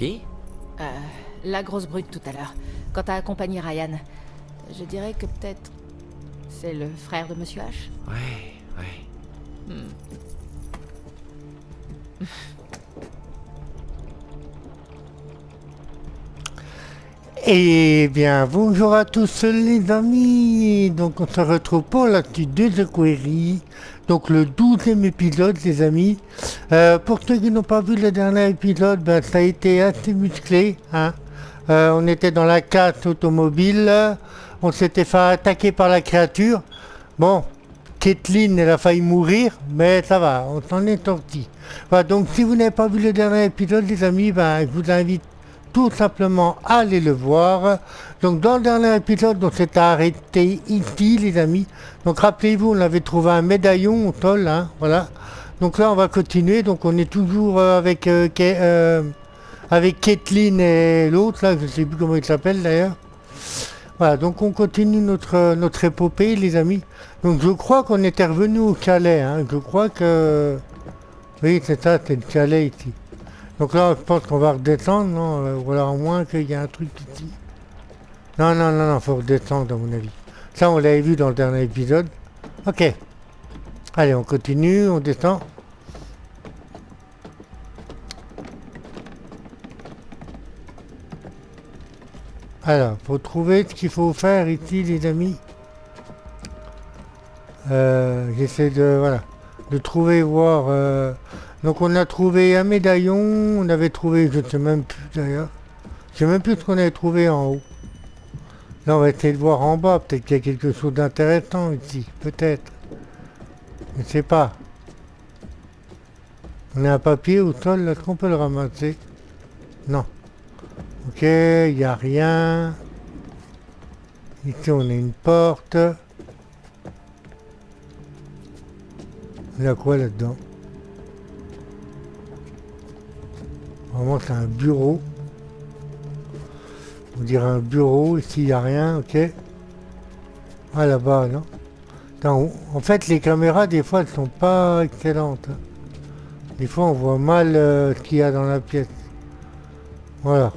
Qui? La grosse brute tout à l'heure, quand t'as accompagné Ryan. Je dirais que peut-être... c'est le frère de Monsieur H. Ouais. Eh bien, bonjour à tous les amis. Donc on se retrouve pour l'actu de The Query. Donc le 12e épisode les amis. Pour ceux qui n'ont pas vu le dernier épisode, ben, ça a été assez musclé. Hein. On était dans la casse automobile. On s'était fait attaquer par la créature. Bon, Kathleen, elle a failli mourir, mais ça va, on s'en est sorti. Voilà, donc si vous n'avez pas vu le dernier épisode les amis, ben, je vous invite tout simplement à aller le voir. Donc dans le dernier épisode, on s'était arrêté ici les amis. Donc rappelez-vous, on avait trouvé un médaillon au sol, hein, voilà. Donc là on va continuer, donc on est toujours avec Kathleen et l'autre, là, je ne sais plus comment il s'appelle d'ailleurs. Voilà, donc on continue notre épopée les amis. Donc je crois qu'on était revenu au chalet, hein. Je crois que... Oui c'est ça, c'est le chalet ici. Donc là je pense qu'on va redescendre, non ou alors à moins qu'il y ait un truc ici. Non, non, non, non, faut redescendre à mon avis. Ça on l'avait vu dans le dernier épisode. Ok. Allez, on continue, on descend. Alors, faut trouver ce qu'il faut faire ici les amis. J'essaie de... Voilà. De trouver, voir... Donc on a trouvé un médaillon, on avait trouvé, je ne sais même plus d'ailleurs. Je sais même plus ce qu'on avait trouvé en haut. Là on va essayer de voir en bas, peut-être qu'il y a quelque chose d'intéressant ici, peut-être. Je ne sais pas. On a un papier au sol, est-ce qu'on peut le ramasser? Non. Ok, il n'y a rien. Ici on a une porte. Il y a quoi là-dedans? Vraiment c'est un bureau. On dirait un bureau, ici il n'y a rien, ok. Ah là-bas, non. Attends, en fait les caméras des fois elles sont pas excellentes. Hein. Des fois on voit mal ce qu'il y a dans la pièce. Voilà.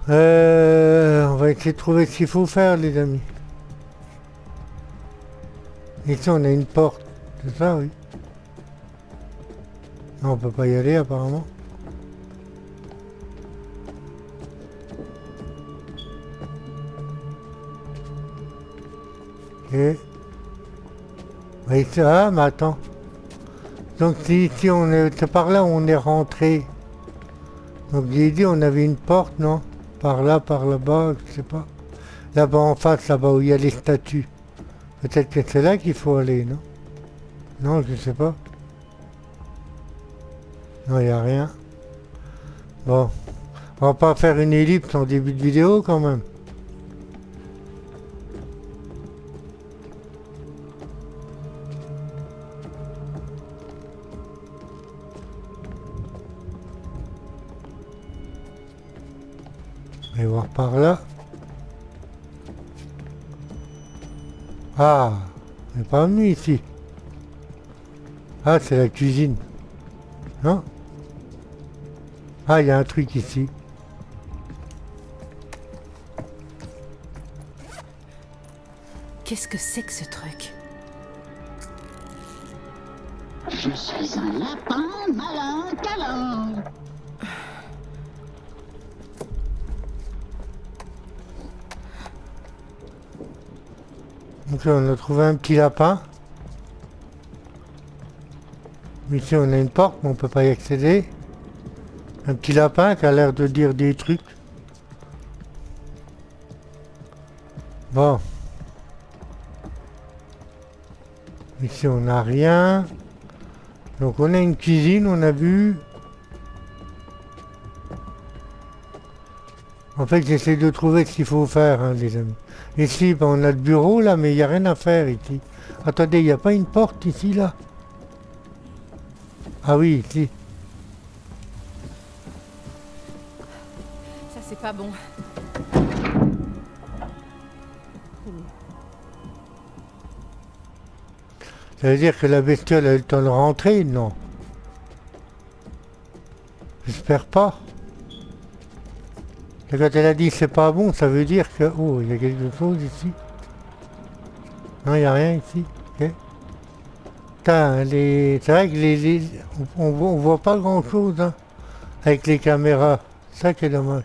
On va essayer de trouver ce qu'il faut faire les amis. Ici on a une porte, c'est ça oui. Non, on peut pas y aller apparemment. Ok. Bah, ici, ah mais attends. Donc si ici on est, c'est par là où on est rentré. Donc j'ai dit on avait une porte, non? Par là, par là-bas, je sais pas. Là-bas en face, là-bas où il y a les statues. Peut-être que c'est là qu'il faut aller, non? Non, je sais pas. Non, il n'y a rien. Bon. On va pas faire une ellipse en début de vidéo quand même. On va voir par là. Ah, on n'est pas venu ici. Ah, c'est la cuisine. Non? Ah, il y a un truc ici. Qu'est-ce que c'est que ce truc? Je suis un lapin malin câlin. Donc là, on a trouvé un petit lapin. Ici, on a une porte, mais on peut pas y accéder. Un petit lapin qui a l'air de dire des trucs. Bon. Ici, on n'a rien. Donc, on a une cuisine, on a vu. En fait, j'essaie de trouver ce qu'il faut faire, hein, les amis. Ici, ben, on a le bureau, là, mais il n'y a rien à faire ici. Attendez, il n'y a pas une porte ici, là? Ah oui, ici. Ça c'est pas bon. Ça veut dire que la bestiole a eu le temps de rentrer? Non. J'espère pas. Et quand elle a dit c'est pas bon, ça veut dire que... Oh, il y a quelque chose ici. Non, il n'y a rien ici. Ok. Putain, c'est vrai que on voit pas grand chose hein, avec les caméras. Ça qui est dommage.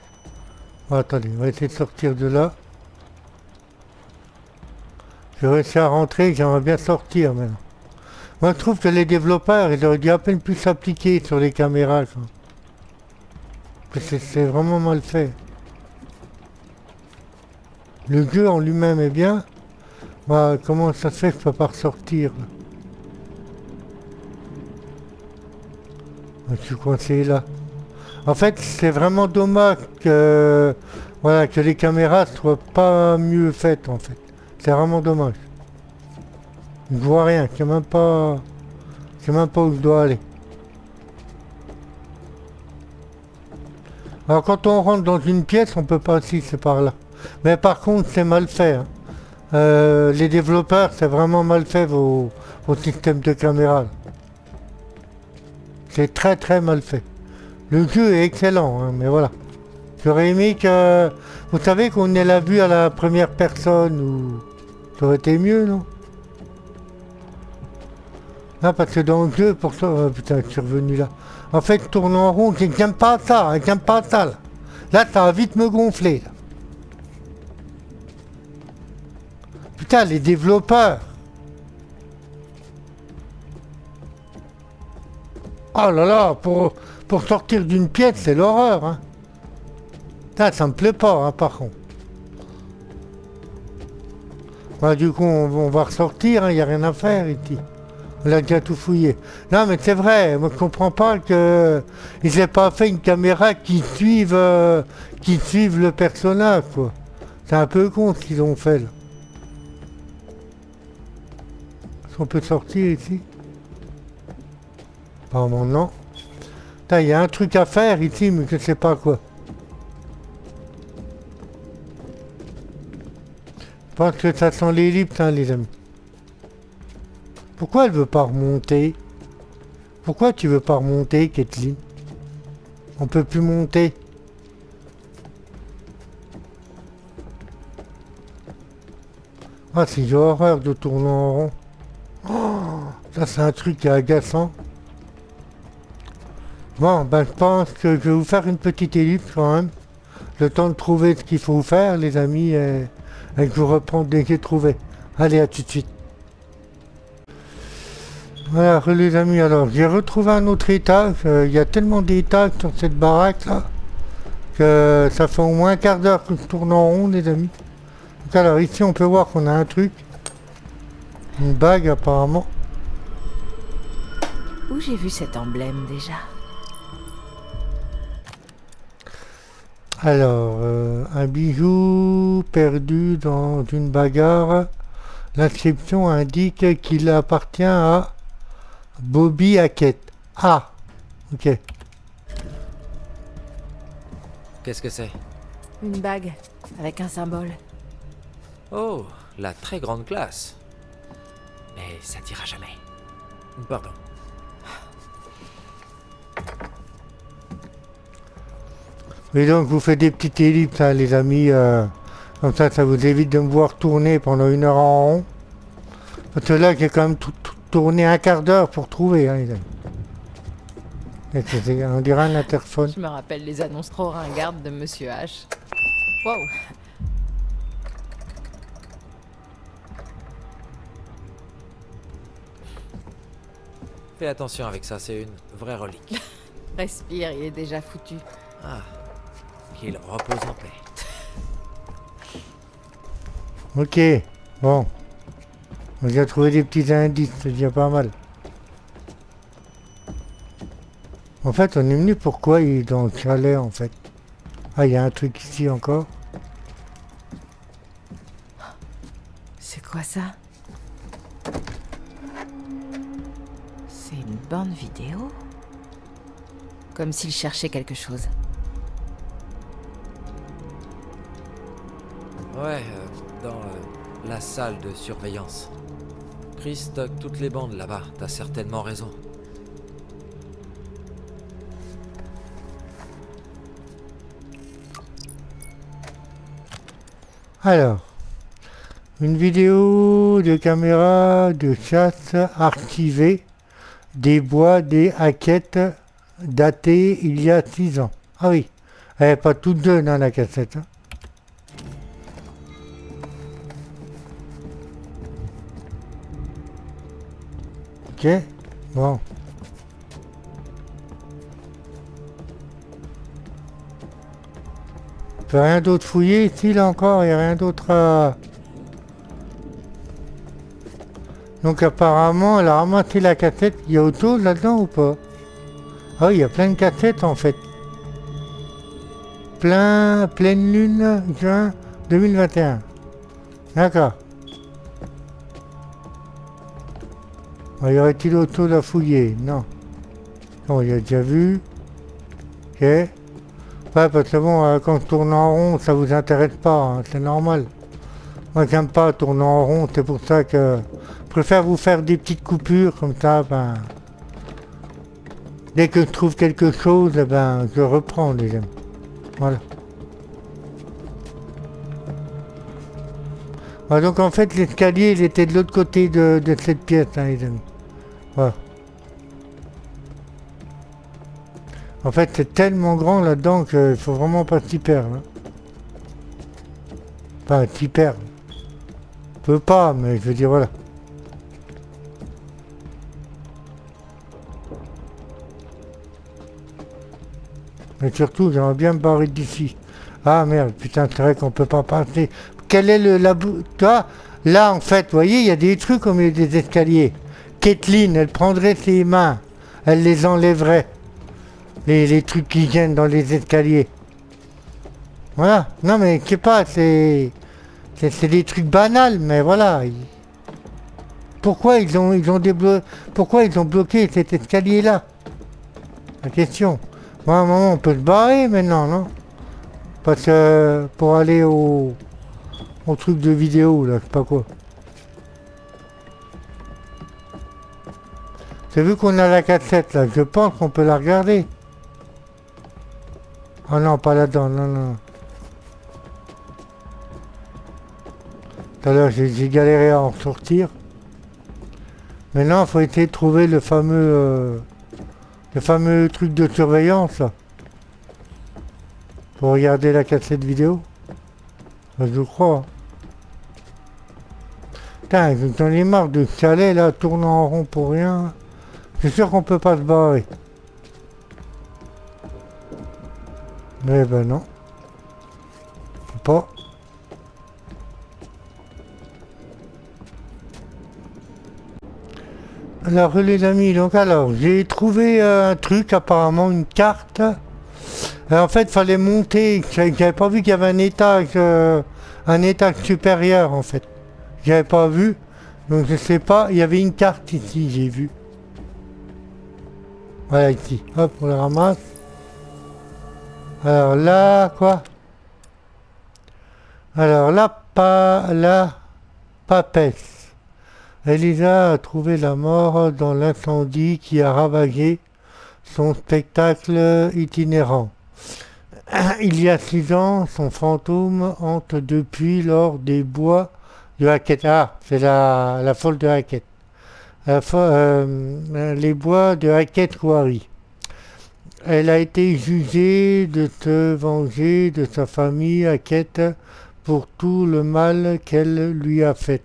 Bon, attendez, on va essayer de sortir de là. J'ai réussi à rentrer, j'aimerais bien sortir maintenant. Moi je trouve que les développeurs, ils auraient dû à peine plus s'appliquer sur les caméras. Quoi. Parce que c'est vraiment mal fait. Le jeu en lui-même est bien. Bah, comment ça se fait que je peux pas ressortir là? Je suis coincé là. En fait, c'est vraiment dommage que, voilà, que les caméras soient pas mieux faites en fait. C'est vraiment dommage. Je vois rien, je sais même pas où je dois aller. Alors quand on rentre dans une pièce, on peut pas si c'est par là. Mais par contre, c'est mal fait. Hein. Les développeurs, c'est vraiment mal fait vos systèmes de caméra. C'est très très mal fait. Le jeu est excellent, hein, mais voilà. J'aurais aimé que... Vous savez qu'on ait la vue à la première personne ou... Ça aurait été mieux, non? Ah, parce que dans le jeu, pour ça... Oh, putain, je suis revenu là. En fait, je tourne en rond, j'aime pas ça, hein, j'aime pas ça, là. Là, ça va vite me gonfler, là. Putain, les développeurs. Oh là là, pour sortir d'une pièce, c'est l'horreur, hein. Putain, ça me plaît pas, hein, par contre. Bah, du coup, on va ressortir, il n'y a rien à faire ici. On a déjà tout fouillé. Non, mais c'est vrai, moi je comprends pas que ils aient pas fait une caméra qui suive le personnage, quoi. C'est un peu con ce qu'ils ont fait, là. Est-ce qu'on peut sortir ici? Apparemment, non. Putain, il y a un truc à faire ici, mais je sais pas quoi. Je pense que ça sent l'ellipse, hein, les amis. Pourquoi elle veut pas remonter? Pourquoi tu veux pas remonter, Kathleen? On peut plus monter. Ah, c'est j'ai horreur de tourner en rond. Oh, ça, c'est un truc qui est agaçant. Bon, ben, je pense que je vais vous faire une petite ellipse quand même. Le temps de trouver ce qu'il faut faire, les amis, et je vous reprends dès que j'ai trouvé. Allez, à tout de suite. Voilà, les amis, alors j'ai retrouvé un autre étage. Il y a tellement d'étages sur cette baraque là que ça fait au moins un quart d'heure que je tourne en rond, les amis. Donc, alors ici on peut voir qu'on a un truc, une bague apparemment. Où j'ai vu cet emblème déjà? Alors, un bijou perdu dans une bagarre. L'inscription indique qu'il appartient à Bobby Hackett. Ah, ok. Qu'est-ce que c'est? Une bague avec un symbole. Oh, la très grande classe. Mais ça t'ira jamais. Pardon. Et donc vous faites des petites ellipses, hein, les amis. Comme ça vous évite de me voir tourner pendant 1 heure en rond. Parce que là, j'ai quand même tout tourné un quart d'heure pour trouver, hein, les amis. On dirait un interphone. Je me rappelle les annonces trop ringardes de Monsieur H. Wow. Fais attention avec ça, c'est une vraie relique. Respire, il est déjà foutu. Ah, qu'il repose en paix. Ok, bon. On a trouvé des petits indices, c'est déjà pas mal. En fait, on est venu pourquoi il est dans le chalet, en fait. Ah, il y a un truc ici encore. C'est quoi ça? C'est une bande vidéo? Comme s'il cherchait quelque chose. Ouais, dans la salle de surveillance. Chris stocke toutes les bandes là-bas, t'as certainement raison. Alors, une vidéo de caméra de chasse archivée des bois des Hackett datée il y a 6 ans. Ah oui, elle n'est pas toute jeune dans la cassette. Hein. Ok, bon. On peut rien d'autre fouiller ici là encore, il n'y a rien d'autre à... Donc apparemment, elle a ramassé la cassette. Il y a autre chose là-dedans ou pas? Ah oui, il y a plein de cassettes en fait. Pleine lune, juin 2021. D'accord. Y aurait-il autre chose à fouiller? Non. Bon, il a déjà vu. Ok. Ouais, parce que bon, quand je tourne en rond, ça vous intéresse pas, hein, c'est normal. Moi, j'aime pas tourner en rond, c'est pour ça que je préfère vous faire des petites coupures, comme ça, ben... Dès que je trouve quelque chose, ben, je reprends les amis. Voilà. Voilà, donc en fait, l'escalier, il était de l'autre côté de cette pièce, hein, les amis. Voilà. En fait, c'est tellement grand là-dedans qu'il faut vraiment pas s'y perdre. Hein. Enfin, s'y perdre. On peut pas, mais je veux dire, voilà. Mais surtout, j'aimerais bien me barrer d'ici. Ah merde, putain, c'est vrai qu'on peut pas passer. Quel est toi, là, en fait, vous voyez, il y a des trucs au milieu des escaliers. Kathleen, elle prendrait ses mains, elle les enlèverait. Les trucs qui viennent dans les escaliers. Voilà. Non, mais je sais pas, c'est des trucs banals, mais voilà. Pourquoi ils ont bloqué cet escalier-là? La question. Bon, à un moment, on peut se barrer maintenant, non? Parce que pour aller au truc de vidéo, là, je sais pas quoi. C'est vu qu'on a la cassette, là, je pense qu'on peut la regarder. Oh non, pas là-dedans, non, non. Tout à l'heure, j'ai galéré à en sortir. Maintenant, il faut essayer de trouver le fameux truc de surveillance, là. Pour regarder la cassette vidéo. Je crois. Putain, j'en ai marre de chalet, là, tournant en rond pour rien. C'est sûr qu'on peut pas se barrer. Mais ben non. Faut pas. Alors les amis, donc alors j'ai trouvé un truc, apparemment une carte. En fait, il fallait monter. J'avais pas vu qu'il y avait un étage supérieur en fait. J'avais pas vu. Donc je sais pas, il y avait une carte ici, j'ai vu. Voilà ici. Hop, on la ramasse. Alors là, quoi? Alors là, la papesse. Elisa a trouvé la mort dans l'incendie qui a ravagé son spectacle itinérant. Il y a 6 ans, son fantôme hante depuis lors des bois de Hackett. Ah, c'est la folle de Hackett. Les bois de Hackett Quarry. Elle a été jugée de se venger de sa famille Hackett pour tout le mal qu'elle lui a fait.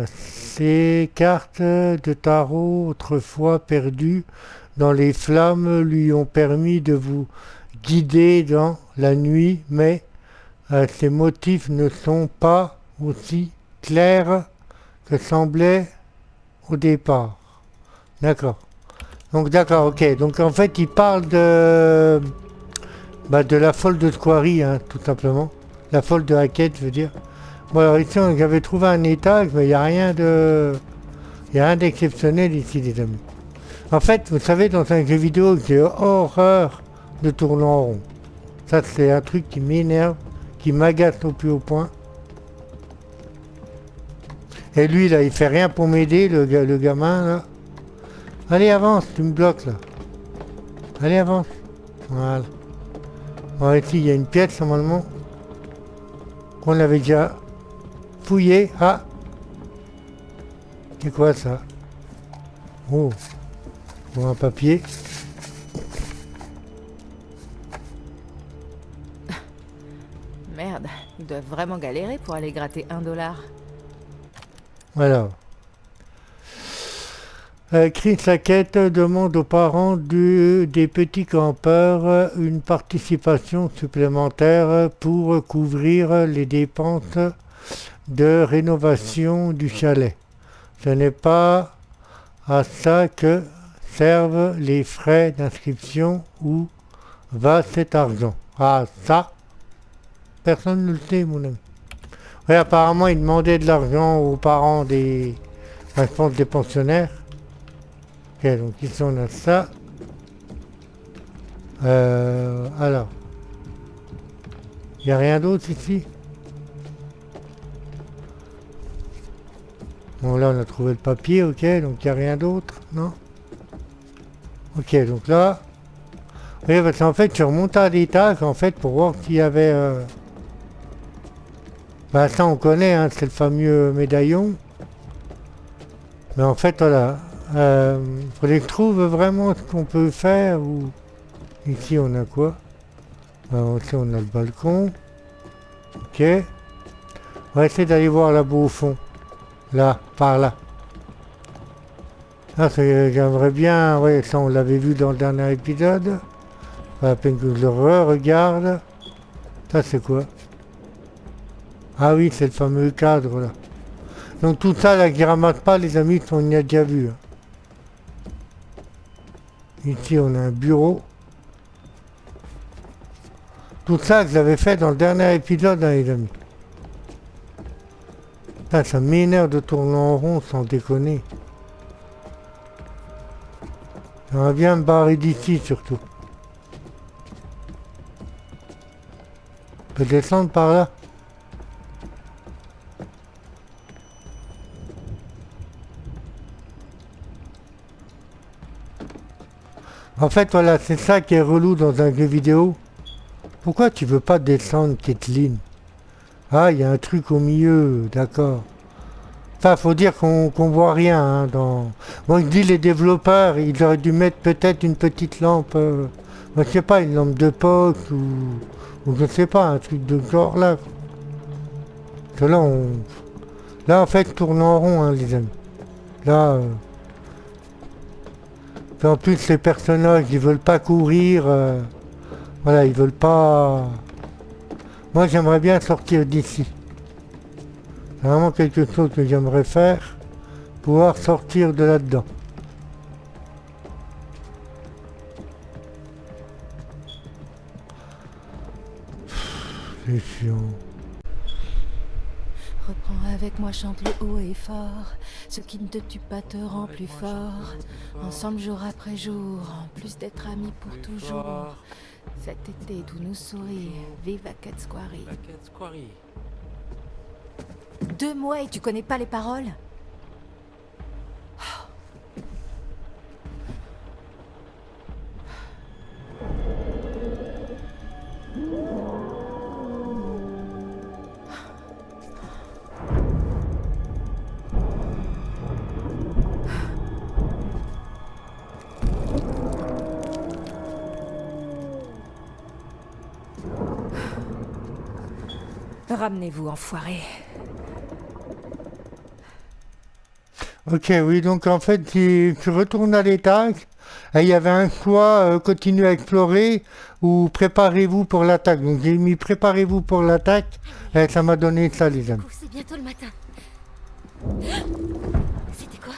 Ces cartes de tarot autrefois perdues dans les flammes lui ont permis de vous guider dans la nuit, mais ces motifs ne sont pas aussi clairs que semblait au départ. D'accord. Donc d'accord, ok. Donc en fait il parle de la folle de Quarry, hein, tout simplement. La folle de Hackett, je veux dire. Bon alors ici j'avais trouvé un étage, mais il n'y a rien d'exceptionnel ici les amis. En fait, vous savez, dans un jeu vidéo, j'ai horreur de tourner en rond. Ça c'est un truc qui m'énerve, qui m'agace au plus haut point. Et lui là, il fait rien pour m'aider, le gamin là. Allez avance, tu me bloques là. Allez avance. Voilà. Bon ici il y a une pièce normalement. qu'on l'avait déjà fouillé. Ah, c'est quoi ça? Oh, pour un papier. Merde, ils doivent vraiment galérer pour aller gratter $1. Alors. Chris Hackett demande aux parents des petits campeurs une participation supplémentaire pour couvrir les dépenses de rénovation du chalet. Ce n'est pas à ça que servent les frais d'inscription. Où va cet argent? Ah, ça, personne ne le sait, mon ami. Oui, apparemment, il demandait de l'argent aux parents des, je pense, des pensionnaires. Ok, donc ici on a ça. Alors. Il n'y a rien d'autre ici? Bon, là on a trouvé le papier, ok, donc il n'y a rien d'autre, non? Ok, donc là... Oui, parce qu'en fait, je remonte à l'étage, en fait, pour voir s'il y avait... Ben ça on connaît, hein, c'est le fameux médaillon. Mais en fait, voilà. Faudrait que je trouve vraiment ce qu'on peut faire. Ou... Ici, on a quoi? Ici, on a le balcon. Ok. On va essayer d'aller voir là-bas au fond. Là, par là. Ah, j'aimerais bien... Oui, ça, on l'avait vu dans le dernier épisode. Pas la peine que je le regarde. Ça, c'est quoi? Ah oui, c'est le fameux cadre, là. Donc tout ça, là, qui ramasse pas, les amis, on y a déjà vu. Hein. Ici, on a un bureau. Tout ça que j'avais fait dans le dernier épisode, hein, les amis. Ça m'énerve de tourner en rond, sans déconner. J'aimerais bien me barrer d'ici, surtout. On peut descendre par là. En fait, voilà, c'est ça qui est relou dans un jeu vidéo. Pourquoi tu veux pas descendre, Kathleen? Ah, il y a un truc au milieu, d'accord. Ça, faut dire qu'on voit rien, hein, dans... Moi, je dis les développeurs, ils auraient dû mettre peut-être une petite lampe... Moi, je sais pas, une lampe de poche ou je sais pas, un truc de genre là. Parce que là, Là, en fait, je tourne en rond, hein, les amis. Là... En plus, les personnages, ils veulent pas courir. Voilà, ils veulent pas... Moi, j'aimerais bien sortir d'ici. C'est vraiment quelque chose que j'aimerais faire. Pouvoir sortir de là-dedans. C'est chiant. Reprends avec moi, chante le haut et fort. Ce qui ne te tue pas te rend plus fort. Ensemble jour après jour, en plus d'être amis pour toujours. Cet été, tout nous sourit. Vive à Katsquari. 2 mois et tu connais pas les paroles? Ramenez-vous, enfoiré. Ok, oui, donc en fait, tu retournes à l'étage, et il y avait un choix, continuez à explorer, ou préparez-vous pour l'attaque. Donc j'ai mis préparez-vous pour l'attaque, et ça m'a donné ça, les amis. C'est bientôt le matin. C'était quoi?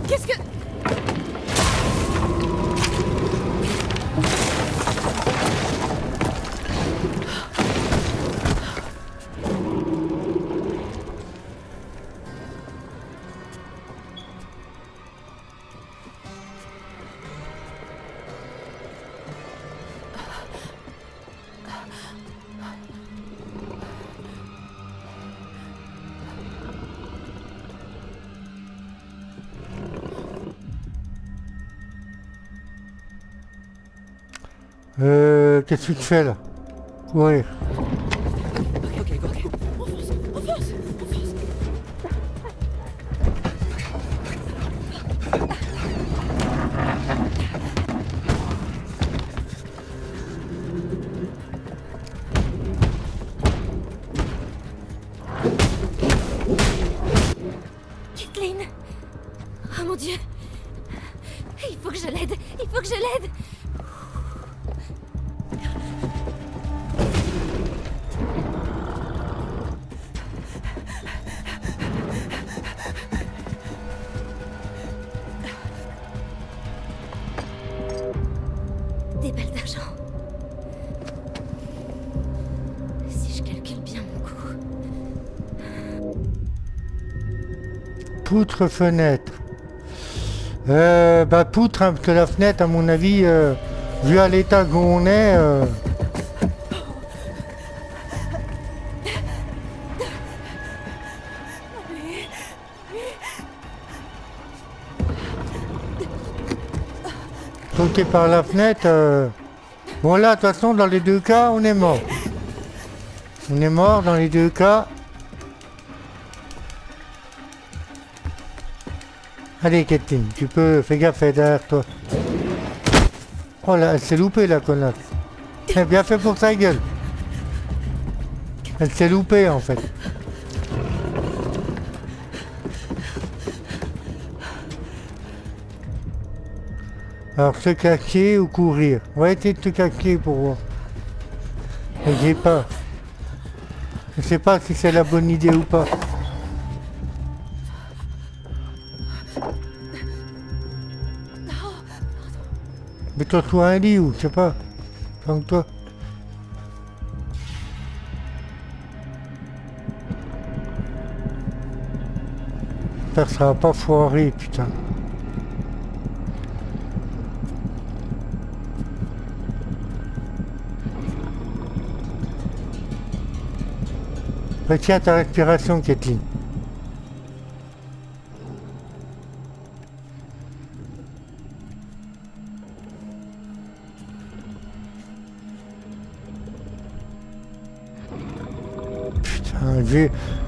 Qu'est-ce que... Qu'est-ce que tu fais là? Courir. Ok, go, go. Kathleen. Oh mon Dieu. Il faut que je l'aide. Il faut que je l'aide. Des balles d'argent. Si je calcule bien mon coup. Poutre fenêtre. Bah poutre, hein, parce que la fenêtre, à mon avis, vu à l'état où on est... sauter par la fenêtre... Bon là, de toute façon, dans les deux cas, on est mort. On est mort dans les deux cas. Allez, Kathleen, tu peux... Fais gaffe, elle est derrière toi. Oh là, elle s'est loupée, la connasse. Elle a bien fait pour sa gueule. Elle s'est loupée, en fait. Alors, se cacher ou courir? On va essayer de te cacher pour voir. Mais j'ai pas. Je sais pas si c'est la bonne idée ou pas. Mets-toi sous un lit ou je sais pas. Comme toi. J'espère que ça va pas foirer, putain. Retiens ta respiration, Kathleen.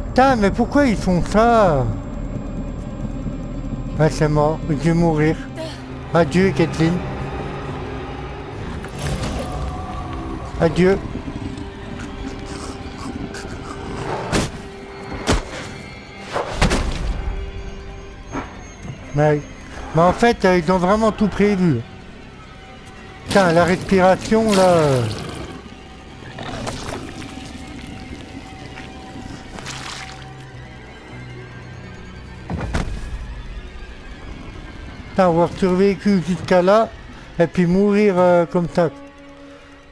Putain, mais pourquoi ils font ça? Ah, c'est mort, je vais mourir. Adieu, Kathleen. Adieu. Mais en fait, ils ont vraiment tout prévu. Putain, la respiration, là... Putain, avoir survécu jusqu'à là, et puis mourir comme ça.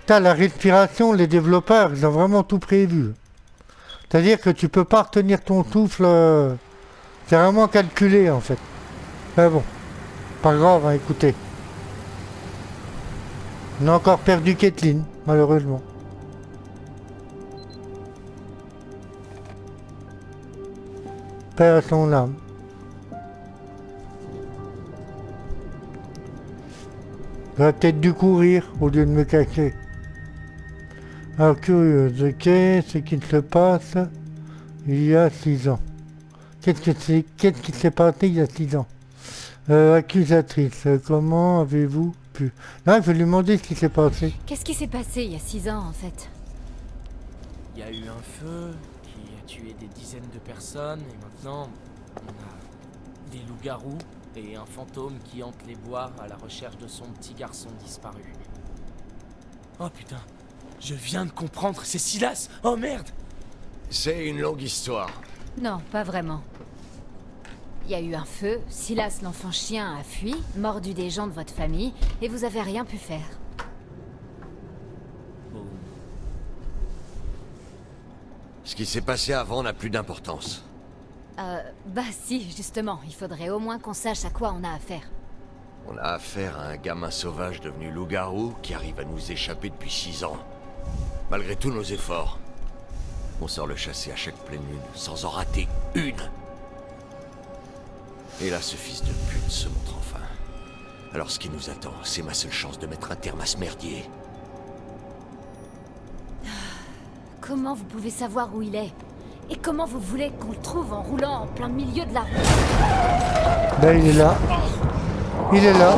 Putain, la respiration, les développeurs, ils ont vraiment tout prévu. C'est-à-dire que tu peux pas retenir ton souffle. C'est vraiment calculé, en fait. Mais bon, pas grave, hein, écoutez. On a encore perdu Kathleen, malheureusement. Paix à son âme. J'aurais peut-être dû courir au lieu de me cacher. Alors, curieuse, ok, ce qui se passe il y a 6 ans. Qu'est-ce qui s'est passé il y a 6 ans? Accusatrice, comment avez-vous pu... Non, je vais lui demander ce qui s'est passé. Qu'est-ce qui s'est passé il y a 6 ans, en fait? Il y a eu un feu qui a tué des dizaines de personnes et maintenant on a des loups-garous et un fantôme qui hante les bois à la recherche de son petit garçon disparu. Oh putain, je viens de comprendre, c'est Silas. Oh merde. C'est une longue histoire. Non, pas vraiment. Il y a eu un feu, Silas l'enfant chien a fui, mordu des gens de votre famille, et vous avez rien pu faire. Bon, Ce qui s'est passé avant n'a plus d'importance. Bah si, justement, il faudrait au moins qu'on sache à quoi on a affaire. On a affaire à un gamin sauvage devenu loup-garou qui arrive à nous échapper depuis 6 ans. Malgré tous nos efforts, on sort le chasser à chaque pleine lune sans en rater une. Et là, ce fils de pute se montre enfin. Alors ce qui nous attend, c'est ma seule chance de mettre un terme à ce merdier. Comment vous pouvez savoir où il est? Et comment vous voulez qu'on le trouve en roulant en plein milieu de la route? Ben il est là. Il est là.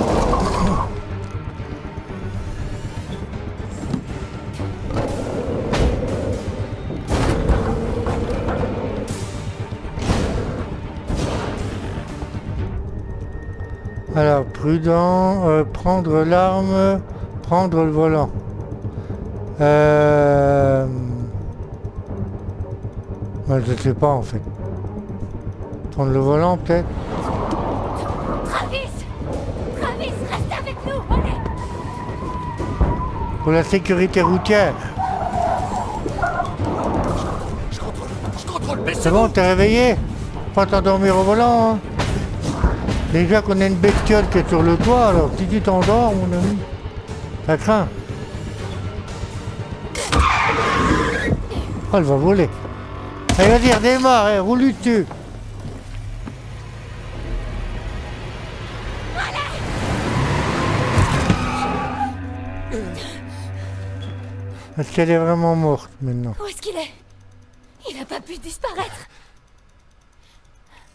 Alors, prudent, prendre l'arme, prendre le volant. Moi, je sais pas en fait. Prendre le volant peut-être. Travis! Travis, reste avec nous, allez! Pour la sécurité routière. Je contrôle, mais C'est bon, t'es réveillé? Pas t'endormir au volant, hein. Déjà qu'on a une bestiole qui est sur le toit, alors si tu t'endors, mon ami, ça craint. Oh, elle va voler. Allez, vas-y, redémarre, hein, roule dessus. Est-ce qu'elle est vraiment morte maintenant? Où est-ce qu'il est? Il a pas pu disparaître.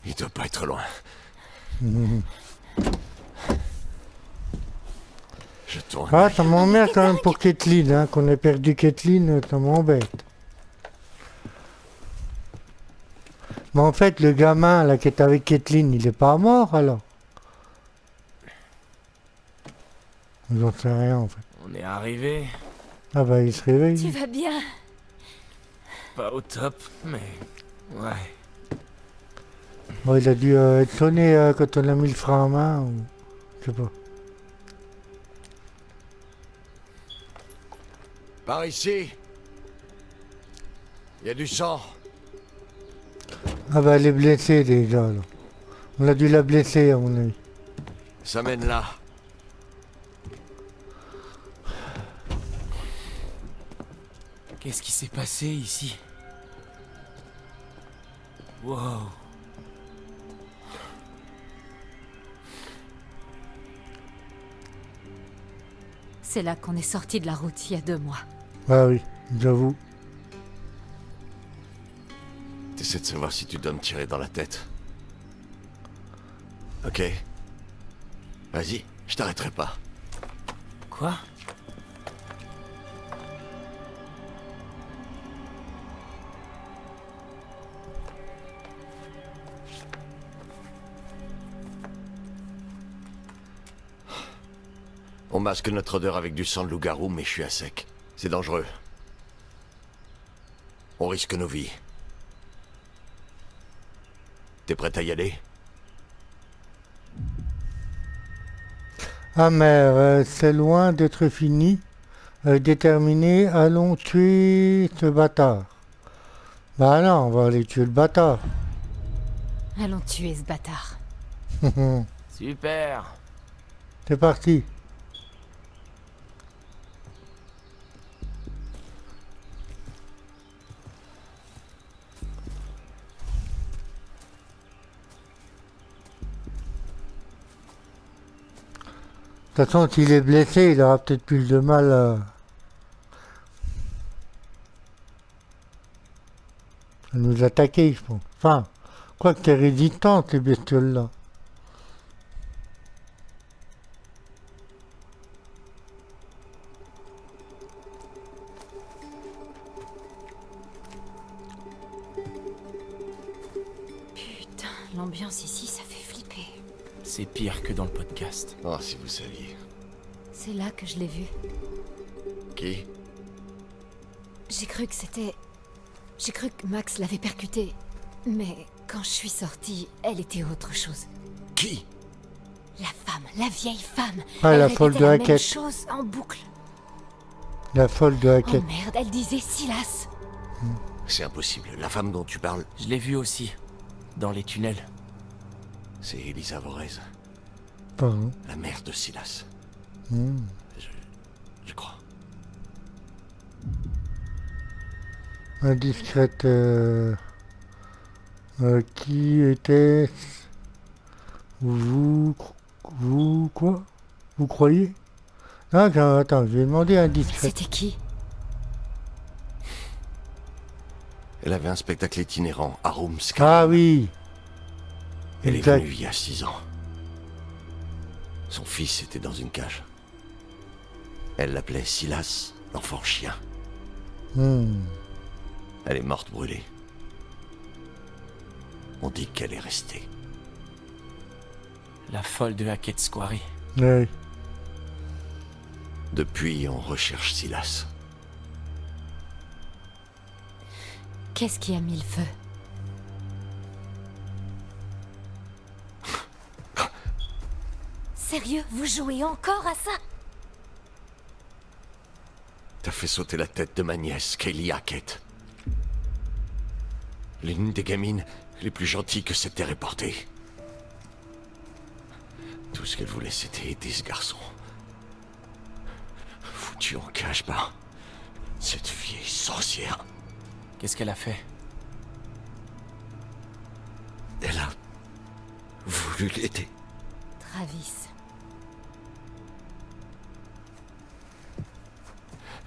il doit pas être loin. Je tourne. Ah, ça m'emmerde quand même pour Kathleen, hein, qu'on ait perdu Kathleen, ça m'embête. Mais en fait, le gamin là qui est avec Kathleen, il est pas mort alors? J'en sais rien en fait. On est arrivé, Ah bah il se Tu réveille. vas bien? pas au top, mais ouais. Bon, il a dû être sonné quand on a mis le frein à main ou... Je sais pas. Par ici. Il y a du sang. Ah bah elle est blessée déjà là. On a dû la blesser à mon avis. Ça mène là. Qu'est-ce qui s'est passé ici? Wow. C'est là qu'on est sorti de la route il y a 2 mois. Ah oui, j'avoue. T'essaies de savoir si tu dois me tirer dans la tête. Ok. Vas-y, je t'arrêterai pas. Quoi? On masque notre odeur avec du sang de loup-garou, mais je suis à sec. C'est dangereux. On risque nos vies. T'es prête à y aller? Ah mère, c'est loin d'être fini. Déterminé, allons tuer ce bâtard. Bah non, on va aller tuer le bâtard. Allons tuer ce bâtard. Super. C'est parti. De toute façon, s'il est blessé, il aura peut-être plus de mal à nous attaquer, je pense. Enfin, quoi que t'es résistante, ces bestioles-là. Putain, l'ambiance ici, ça fait flipper. C'est pire que dans le podcast. Oh, si vous saviez. C'est là que je l'ai vue. Qui? J'ai cru que c'était... J'ai cru que Max l'avait percutée. Mais quand je suis sortie, elle était autre chose. Qui? La femme, la vieille femme. Ah, elle la folle répétait de la Hackett. même chose en boucle. La folle de Oh Hackett. merde, elle disait Silas. C'est impossible. La femme dont tu parles, Je l'ai vue aussi, dans les tunnels. c'est Elisa Vorez, Pardon. la mère de Silas. Hmm. Je crois. Indiscrète. Qui était vous quoi? Vous croyez? Ah, attends, je vais demander indiscrète. C'était qui? Elle avait un spectacle itinérant à Rumska. Ah oui. Elle est Exact. venue il y a 6 ans. Son fils était dans une cage. Elle l'appelait Silas, l'enfant chien. Hmm. Elle est morte brûlée. On dit qu'elle est restée. La folle de Hackett Square. Ouais. Depuis, on recherche Silas. Qu'est-ce qui a mis le feu? Sérieux, vous jouez encore à ça? T'as fait sauter la tête de ma nièce, Kaylee Hackett. L'une des gamines les plus gentilles que cette terre ait portée. Tout ce qu'elle voulait, c'était aider ce garçon. Foutu en cage par cette vieille sorcière. Qu'est-ce qu'elle a fait? Elle a voulu l'aider. Travis.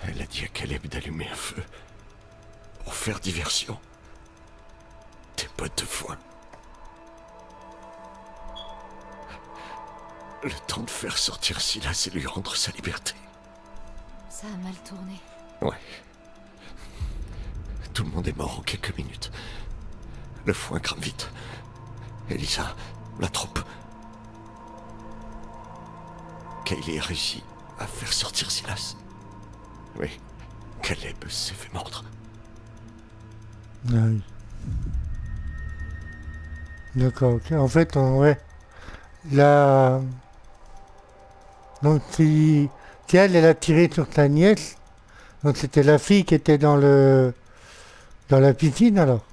Elle a dit à Caleb d'allumer un feu pour faire diversion. Des bottes de foin. Le temps de faire sortir Silas et lui rendre sa liberté. Ça a mal tourné. Ouais. Tout le monde est mort en quelques minutes. Le foin crame vite. Elisa, la troupe. Kaylee a réussi à faire sortir Silas. Oui, Caleb s'est fait mordre. Ah oui. D'accord, ok. En fait, ouais. La... Donc, si elle a tiré sur ta nièce, donc c'était la fille qui était dans la piscine, alors.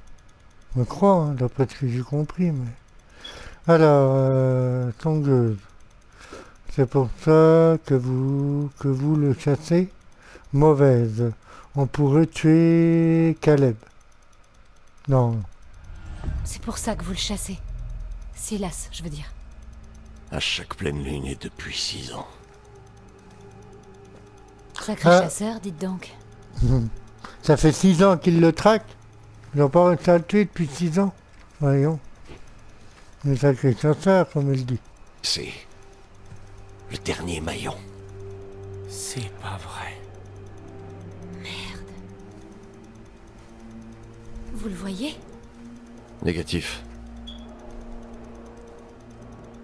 Je crois, hein, d'après ce que j'ai compris, mais... Alors, tongueuse. C'est pour ça que vous le chassez. Mauvaise. On pourrait tuer Caleb. Non. C'est pour ça que vous le chassez. Silas, je veux dire. À chaque pleine lune et depuis 6 ans. Sacré Ah. chasseur, dites donc. Ça fait 6 ans qu'il le traque. Ils n'ont pas réussi à le tuer depuis 6 ans. Voyons. Un sacré chasseur, comme elle dit. C'est le dernier maillon. C'est pas vrai. Vous le voyez? Négatif.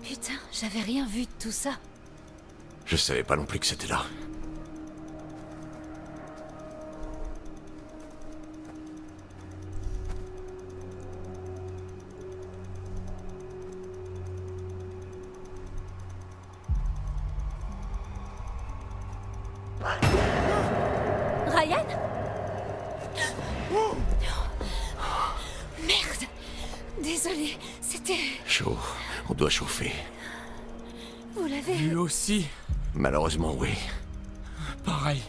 Putain, j'avais rien vu de tout ça. Je savais pas non plus que c'était là. Ryan? Merde! Désolée, c'était... Chaud. On doit chauffer. Vous l'avez... Lui aussi. Malheureusement, oui. Pareil.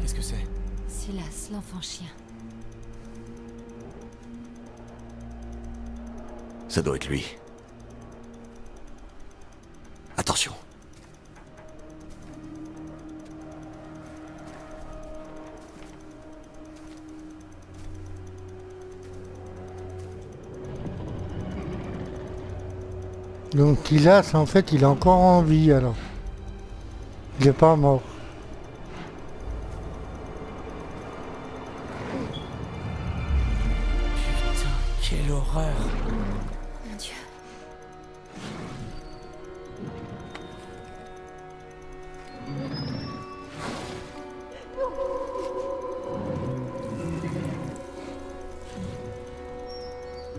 Qu'est-ce que c'est? Silas, l'enfant chien. Ça doit être lui. Attention. Donc Silas, en fait, il est encore en vie, alors. Il n'est pas mort. Putain, quelle horreur. Mon Dieu.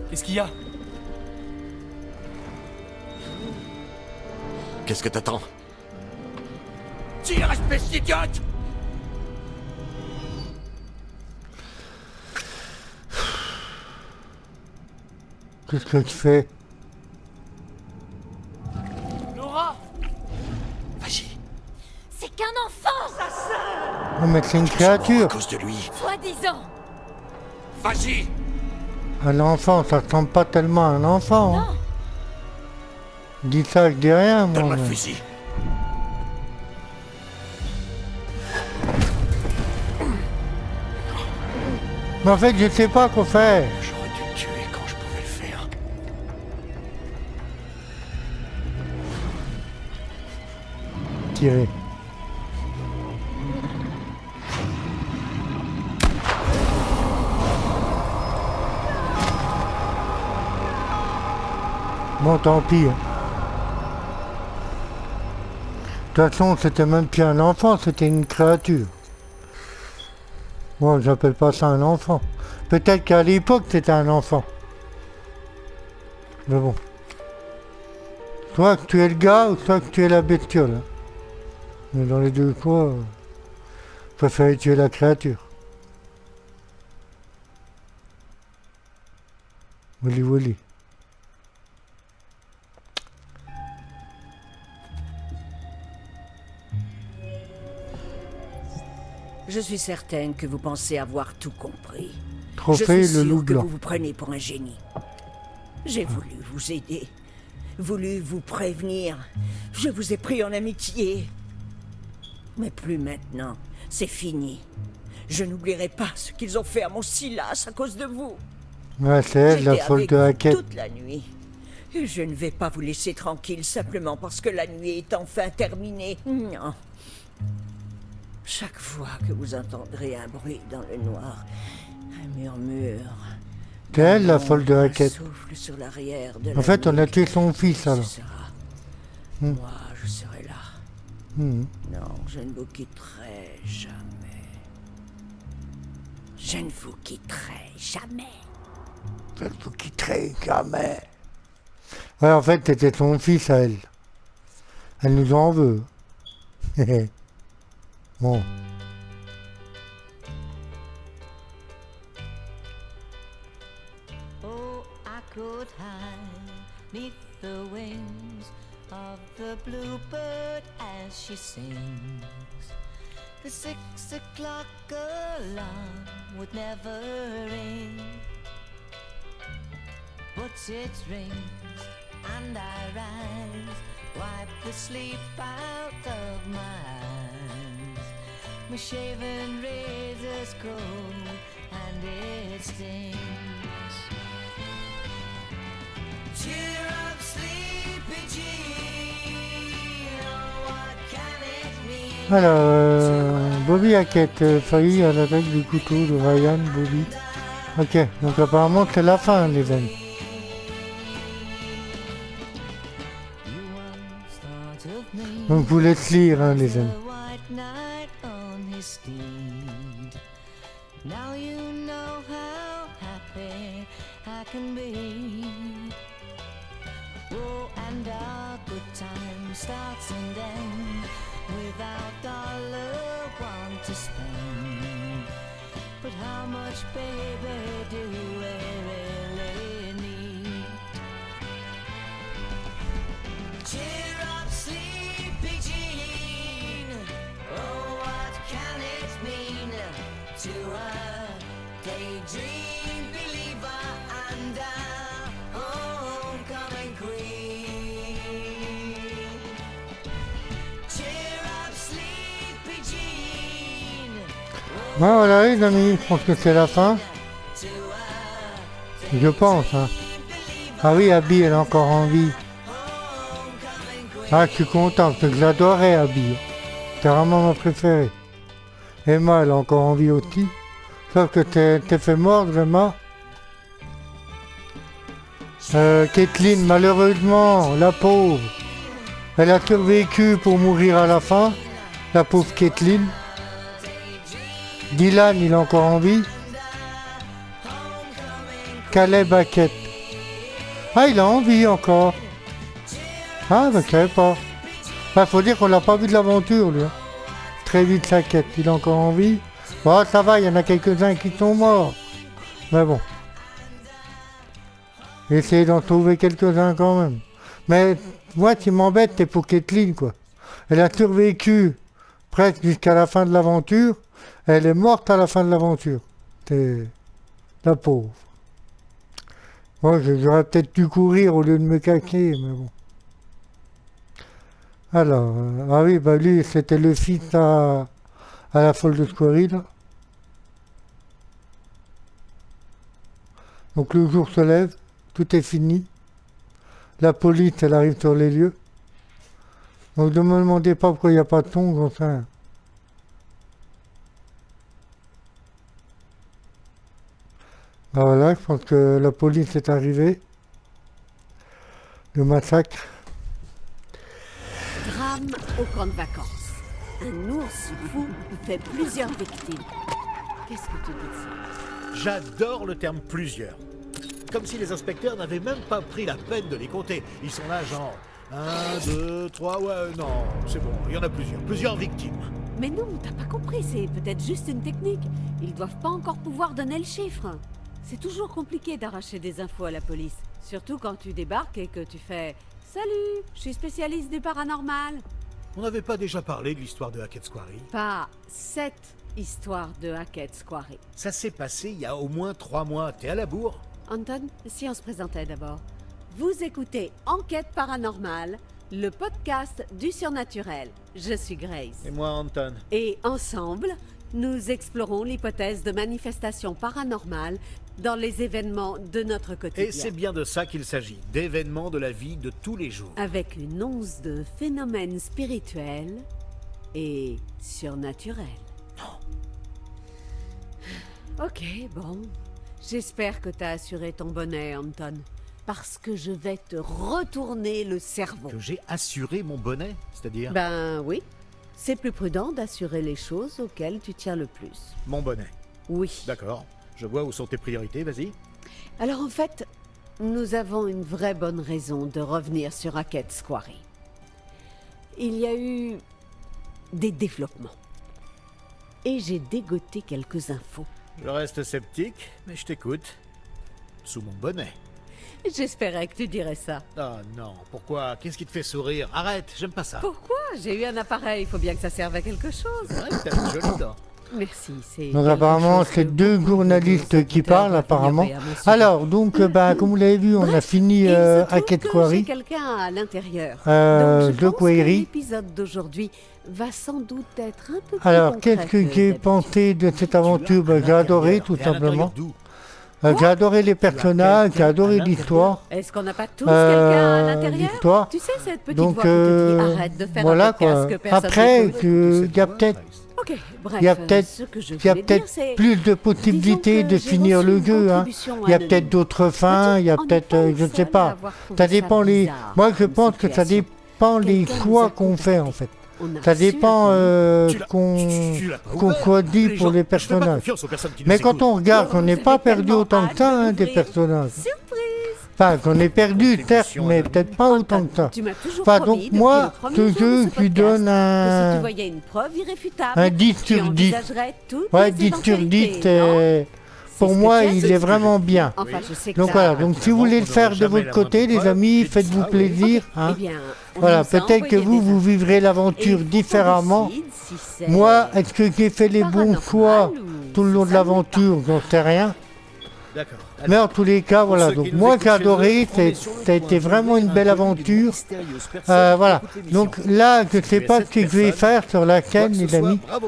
Qu'est-ce qu'il y a? Qu'est-ce que t'attends? Tire, espèce d'idiote! Qu'est-ce que tu fais? Laura! Vas-y. C'est qu'un enfant! Oh, mais c'est une Tous sont morts à créature. cause de lui. Soi-disant. Vas-y! Un enfant, ça ressemble pas tellement à un enfant. Hein. Non. Dis ça, je dis rien, moi. Donne-moi le fusil. Mais en fait, je sais pas quoi faire. J'aurais dû le tuer quand je pouvais le faire. Tirer. Bon, tant pis. Hein. De toute façon, c'était même plus un enfant, c'était une créature. Bon, j'appelle pas ça un enfant. Peut-être qu'à l'époque, c'était un enfant. Mais bon. Soit que tu es le gars, ou soit que tu es la bestiole. Hein. Mais dans les deux cas, je préfère tuer la créature. Wally Wally. Je suis certaine que vous pensez avoir tout compris. Trophée, Je suis le sûre loup que blanc. vous vous prenez pour un génie. J'ai voulu vous aider, voulu vous prévenir. Je vous ai pris en amitié. Mais plus maintenant, c'est fini. Je n'oublierai pas ce qu'ils ont fait à mon Silas à cause de vous. Ouais, c'est elle, la J'étais folle avec de vous Hackett. toute la nuit. Et je ne vais pas vous laisser tranquille simplement parce que la nuit est enfin terminée. Non. Chaque fois que vous entendrez un bruit dans le noir, un murmure, C'est elle, la folle de un Hackett. souffle sur l'arrière de En la fait, on a nuque, tué son fils, alors. ce sera Hmm. moi, je serai là. Mhm. Non, je ne vous quitterai jamais. Je ne vous quitterai jamais. Je ne vous quitterai jamais. Ouais, en fait, c'était son fils à elle. Elle nous en veut. Bon. Oh, I could hide neath the wings of the bluebird as she sings. The 6 o'clock alarm would never ring, but it rings and I rise, wipe the sleep out of my eyes. My shaven razor's cold and it stings. Cheer up, sleepy Jean. Oh, what can it mean? Alors, Bobby Hackett, failli à l'attaque du couteau de Ryan, Bobby. Ok, donc apparemment c'est la fin, les amis. Donc je vous laisse lire, hein, les amis. Now you know how happy I can be. Oh, and our good time starts and ends without dollar one to spend. But how much, baby, do we really need? Cheer up, sleepy Jean. Oh, what can it mean to a daydream believer and a homecoming queen? Cheer up, sleepy Jean. Ouais, voilà, les amis, je pense que c'est la fin. To a Je pense, hein. Ah oui, Abby, elle est encore en vie. Ah, je suis content, parce que je l'adorais, Abby. C'est vraiment ma préférée. Emma, elle est encore en vie aussi. Sauf que t'es fait mordre, Emma. Kathleen, malheureusement, la pauvre. Elle a survécu pour mourir à la fin. La pauvre Kathleen. Dylan, il est encore en vie. Caleb Hackett. Ah, il est en vie encore. Ah, ben je savais pas. Bah, faut dire qu'on l'a pas vu de l'aventure, lui. Hein. Très vite, Hackett, il est encore en vie. Bon, ça va, il y en a quelques-uns qui sont morts. Mais bon. Essayez d'en trouver quelques-uns quand même. Mais moi, ce qui m'embête, c'est pour Kathleen, quoi. Elle a survécu presque jusqu'à la fin de l'aventure. Elle est morte à la fin de l'aventure. C'est la pauvre. Moi, j'aurais peut-être dû courir au lieu de me cacher, mais bon. Alors, ah oui, bah lui, c'était le fils à la folle de Squarry, là. Donc le jour se lève, tout est fini. La police, elle arrive sur les lieux. Donc ne me demandez pas pourquoi il n'y a pas de ton, j'en sais rien. Ben voilà, je pense que la police est arrivée. Le massacre. Drame au camp de vacances. Un ours fou fait plusieurs victimes. Qu'est-ce que tu dis de ça? J'adore le terme plusieurs. Comme si les inspecteurs n'avaient même pas pris la peine de les compter. Ils sont là genre 1, 2, 3, ouais, non, c'est bon, il y en a plusieurs. Plusieurs victimes. Mais non, t'as pas compris, c'est peut-être juste une technique. Ils doivent pas encore pouvoir donner le chiffre. C'est toujours compliqué d'arracher des infos à la police. Surtout quand tu débarques et que tu fais « Salut, je suis spécialiste du paranormal ». On n'avait pas déjà parlé de l'histoire de Hackett Squarry? Pas cette histoire de Hackett Squarry. Ça s'est passé il y a au moins 3 mois. T'es à la bourre? Anton, si on se présentait d'abord. Vous écoutez Enquête paranormale, le podcast du surnaturel. Je suis Grace. Et moi, Anton. Et ensemble, nous explorons l'hypothèse de manifestations paranormales dans les événements de notre quotidien. Et c'est bien de ça qu'il s'agit, d'événements de la vie de tous les jours. Avec une once de phénomènes spirituels et surnaturels. Ok, bon. J'espère que t'as assuré ton bonnet, Anton. Parce que je vais te retourner le cerveau. Que j'ai assuré mon bonnet, c'est-à-dire? Ben oui. C'est plus prudent d'assurer les choses auxquelles tu tiens le plus. Mon bonnet. Oui. D'accord. Je vois où sont tes priorités, vas-y. Alors en fait, nous avons une vraie bonne raison de revenir sur Hackett Squarry. Il y a eu des développements. Et j'ai dégoté quelques infos. Je reste sceptique, mais je t'écoute. Sous mon bonnet. J'espérais que tu dirais ça. Ah non, pourquoi? Qu'est-ce qui te fait sourire? Arrête, j'aime pas ça. Pourquoi? J'ai eu un appareil, il faut bien que ça serve à quelque chose. C'est vrai que t'as une jolie dent. Merci, c'est... Donc quelque apparemment, chose c'est que deux beaucoup de journalistes qui auditeurs parlent, doivent apparemment. ignorer à mon sujet. Alors, donc, comme vous l'avez vu, on a Bref, fini il se trouve Hackett que Squarry. j'ai quelqu'un à l'intérieur. De Donc je pense que Query. l'épisode d'aujourd'hui va sans doute être un peu plus Alors, concret qu'est-ce que j'ai d'habitude. pensé de cette aventure? J'ai adoré, tout Et à l'intérieur simplement. d'où? J'ai adoré les personnages, j'ai adoré l'histoire. Est-ce qu'on n'a pas tous quelqu'un à l'intérieur? l'histoire. Tu sais cette petite Donc, voix qui te dit arrête de faire voilà un podcast quoi. que personne Après, n'écoute. il y a peut-être Ok, bref, il y a peut-être- ce que je il y a voulais peut-être dire, c'est... plus de possibilités Disons que de j'ai finir reçu le une jeu. Hein. contribution Il y a anonyme. peut-être d'autres fins, il y a On n'est peut-être, pas les je ne sais seuls à pas. avoir trouvé Ça dépend ça les. bizarre Moi, je comme pense que ça situation. dépend les Quelqu'un nous choix a qu'on fait en contactés. fait. On a Ça reçu un dépend Tu l'as- tu l'as pas qu'on ouvert. soit dit Les pour gens- les Je fais pas personnages. confiance aux personnes qui nous Mais quand écoutent. on regarde, on n'est Vous pas avez perdu tellement autant hâte que ça de hein, des l'ouvrir. personnages. Surprise! Enfin, qu'on est perdu, certes, Contribution mais anonyme. peut-être pas autant que ça. Tu m'as toujours Enfin, promis donc depuis moi, le premier ce jour de jeu, ce je lui podcast donne que si tu un voyais une preuve irréfutable, 10 tu sur 10. envisagerais toutes Ouais, les 10 sur 10, éventualités, non? pour C'est moi, spécial, il ce est truc. vraiment bien. Enfin, je sais que Donc ça- voilà, donc si vous voulez le faire de jamais votre la côté, moindre les preuve, amis, j'ai dit faites-vous ça, oui. plaisir. Eh Hein. bien, on Voilà, nous a peut-être que envoyé vous, des vous infos. vivrez Et l'aventure il faut qu'on différemment. décide si c'est Moi, est-ce que j'ai fait les bons paranormal choix ou tout le long si de ça ne l'est l'aventure? J'en sais rien. D'accord. Mais en tous les cas, voilà. ceux Donc qui nous moi, écoutent j'ai chez adoré. eux, on est sur le Ça a point été de vraiment une lever belle un peu aventure. mystérieuse personne Voilà. qui écoute l'émission. Donc là, je ne sais Tu es pas ce cette que je vais personne. faire sur la Quoi chaîne, que ce les soit, amis. bravo.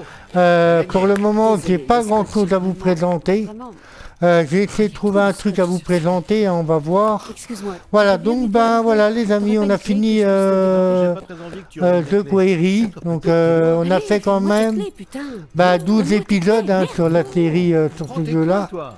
Pour le moment, Désolé, j'ai pas c'est grand-chose à vous absolument- présenter. Vraiment, J'ai essayé de trouver un truc à vous présenter. On va voir. excuse-moi. Voilà. t'as bien Donc dit ben que- voilà, les t'aurais amis, pas on a une clé fini J'ai pas très envie que tu regardes The la clé. Query. Sors-toi Donc plutôt que on a Allez, fait quand file-moi tes même clés, putain. 12 Donne-moi tes épisodes clés, hein, sur la merde. série, sur Prends ce tes jeu-là. clés, toi.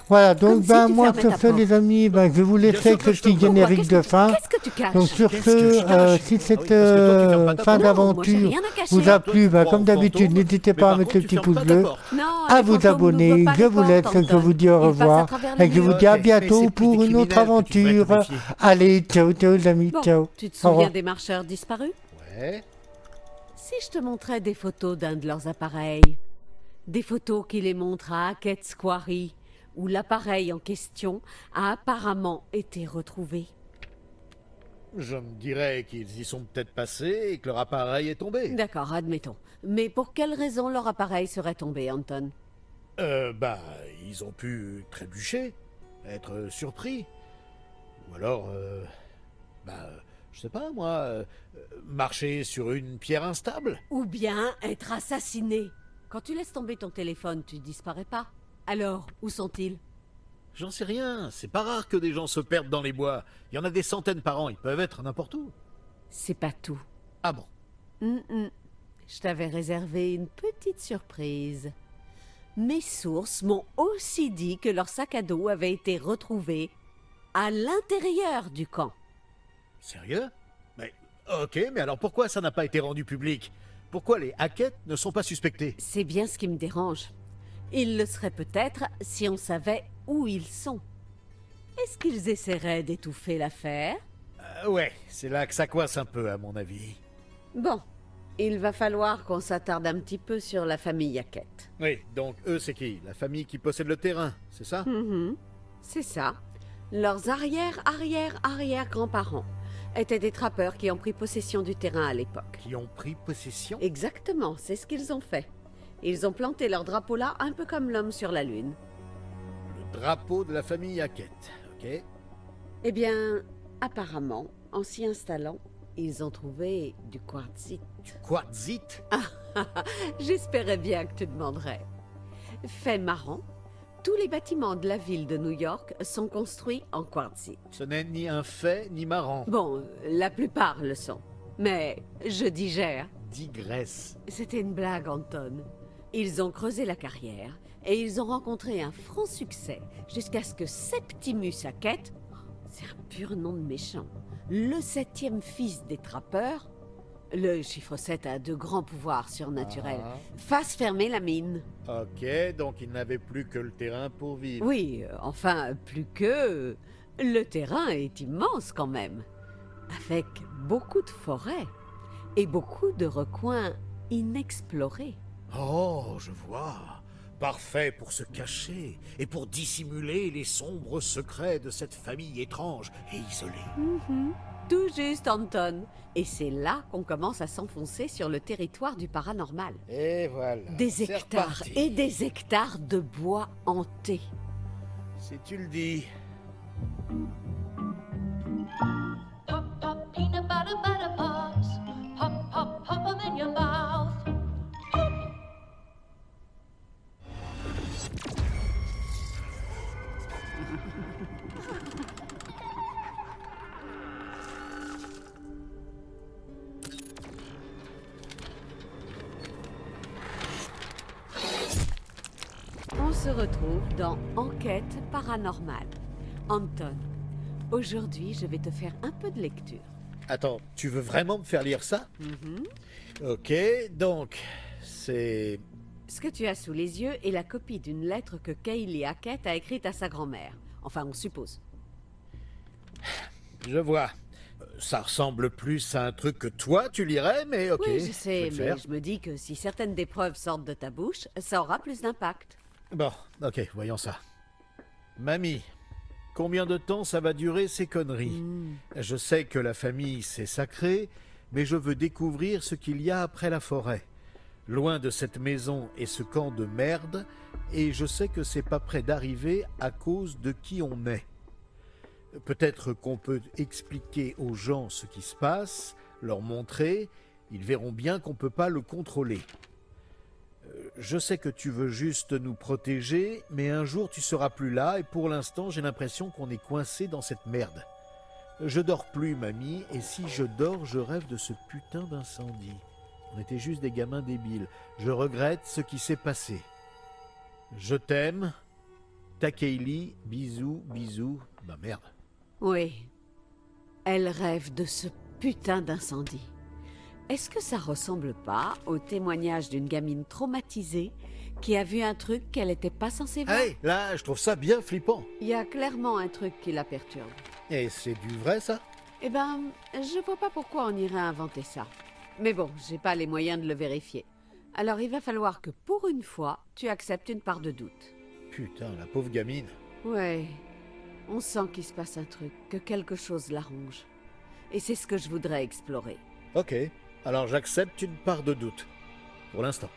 Voilà, Comme donc si ben tu moi fermais sur ta ce porte. les amis, ben, je vais vous laisser sûr avec que le je te petit comprends. générique Qu'est-ce de que- fin. Qu'est-ce que tu caches? Donc sur Qu'est-ce que je ce, cache si cette Ah oui, parce que toi, tu fermes pas ta fin porte. Non, moi, j'ai d'aventure rien à cacher. vous a plu, ben, Toi, comme tu d'habitude, fantôme, n'hésitez mais pas à par mettre contre, le tu petit fermes pouce pas ta bleu, porte. Non, à les vous fantômes abonner, n'ouvrent pas je les vous laisse, portes, je vous dis au Anton. Ils revoir, passent à travers les et je vous murs. dis à Ok, mais bientôt c'est plus pour des une autre criminels que tu devrais te aventure. méfier. Allez, ciao, ciao les amis, Bon, ciao. tu te Au revoir. souviens des marcheurs disparus? Ouais. Si je te montrais des photos d'un de leurs appareils, des photos qui les montrent à Hackett Squarry, où l'appareil en question a apparemment été retrouvé. Je me dirais qu'ils y sont peut-être passés et que leur appareil est tombé. D'accord, admettons. Mais pour quelle raison leur appareil serait tombé, Anton? Ils ont pu trébucher, être surpris. Ou alors, je sais pas moi, marcher sur une pierre instable. Ou bien être assassiné. Quand tu laisses tomber ton téléphone, tu disparais pas. Alors, où sont-ils? J'en sais rien, c'est pas rare que des gens se perdent dans les bois. Il y en a des centaines par an, ils peuvent être n'importe où. C'est pas tout. Ah bon? Je t'avais réservé une petite surprise. Mes sources m'ont aussi dit que leur sac à dos avait été retrouvé à l'intérieur du camp. Sérieux? Mais ok, mais alors pourquoi ça n'a pas été rendu public? Pourquoi les Hackett ne sont pas suspectés? C'est bien ce qui me dérange. Ils le seraient peut-être si on savait où ils sont. Est-ce qu'ils essaieraient d'étouffer l'affaire? Ouais, c'est là que ça coince un peu à mon avis. Bon, il va falloir qu'on s'attarde un petit peu sur la famille Hackett. Oui, donc eux c'est qui? La famille qui possède le terrain, c'est ça? C'est ça. Leurs arrière-arrière-arrière-grands-parents étaient des trappeurs qui ont pris possession du terrain à l'époque. Qui ont pris possession? Exactement, c'est ce qu'ils ont fait. Ils ont planté leur drapeau là, un peu comme l'homme sur la Lune. Le drapeau de la famille Hackett, ok? Eh bien, apparemment, en s'y installant, ils ont trouvé du quartzite. Du quartzite? J'espérais bien que tu demanderais. Fait marrant, tous les bâtiments de la ville de New York sont construits en quartzite. Ce n'est ni un fait ni marrant. Bon, la plupart le sont. Mais je digère. Digresse. C'était une blague, Anton. Ils ont creusé la carrière et ils ont rencontré un franc succès jusqu'à ce que Septimus Hackett, c'est un pur nom de méchant, le 7e fils des trappeurs, le chiffre 7 a de grands pouvoirs surnaturels, fasse fermer la mine. Ok, donc ils n'avaient plus que le terrain pour vivre. Oui, enfin, plus que... Le terrain est immense quand même, avec beaucoup de forêts et beaucoup de recoins inexplorés. Oh, je vois. Parfait pour se cacher et pour dissimuler les sombres secrets de cette famille étrange et isolée. Tout juste, Anton. Et c'est là qu'on commence à s'enfoncer sur le territoire du paranormal. Et voilà. Des c'est hectares reparti. et des hectares de bois hantés. Si tu le dis. Pop, pop, peanut butter, butter pops. Pop, pop, pop 'em in your mouth. On se retrouve dans Enquête paranormale. Anton, aujourd'hui, je vais te faire un peu de lecture. Attends, tu veux vraiment me faire lire ça? Ok, donc, c'est... Ce que tu as sous les yeux est la copie d'une lettre que Kaylee Hackett a écrite à sa grand-mère. Enfin, on suppose. Je vois. Ça ressemble plus à un truc que toi tu lirais, mais ok. Oui, je vais sais, le mais faire. je me dis que si certaines des preuves sortent de ta bouche, ça aura plus d'impact. Bon, ok, voyons ça. Mamie, combien de temps ça va durer ces conneries? Je sais que la famille c'est sacré, mais je veux découvrir ce qu'il y a après la forêt. Loin de cette maison et ce camp de merde, et je sais que c'est pas près d'arriver à cause de qui on est. Peut-être qu'on peut expliquer aux gens ce qui se passe, leur montrer, ils verront bien qu'on peut pas le contrôler. Je sais que tu veux juste nous protéger, mais un jour tu seras plus là et pour l'instant j'ai l'impression qu'on est coincé dans cette merde. Je dors plus, mamie, et si je dors, je rêve de ce putain d'incendie. On était juste des gamins débiles. Je regrette ce qui s'est passé. Je t'aime. Ta Kaylee, bisous, bisous. Bah merde. Oui. Elle rêve de ce putain d'incendie. Est-ce que ça ressemble pas au témoignage d'une gamine traumatisée qui a vu un truc qu'elle n'était pas censée voir? Hey, là, je trouve ça bien flippant. Il y a clairement un truc qui la perturbe. Et c'est du vrai, ça? Eh ben, je vois pas pourquoi on irait inventer ça. Mais bon, j'ai pas les moyens de le vérifier. Alors il va falloir que pour une fois, tu acceptes une part de doute. Putain, la pauvre gamine. Ouais, on sent qu'il se passe un truc, que quelque chose la ronge. et c'est ce que je voudrais explorer. Ok, alors j'accepte une part de doute. Pour l'instant.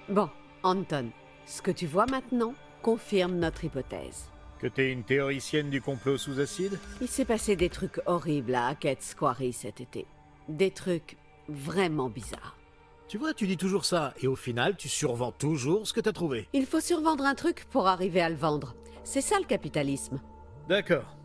Bon, Anton, ce que tu vois maintenant confirme notre hypothèse. Que t'es une théoricienne du complot sous acide? Il s'est passé des trucs horribles à Hackett's Quarry cet été. Des trucs vraiment bizarres. Tu vois, tu dis toujours ça, et au final, tu survends toujours ce que t'as trouvé. Il faut survendre un truc pour arriver à le vendre. C'est ça le capitalisme. D'accord.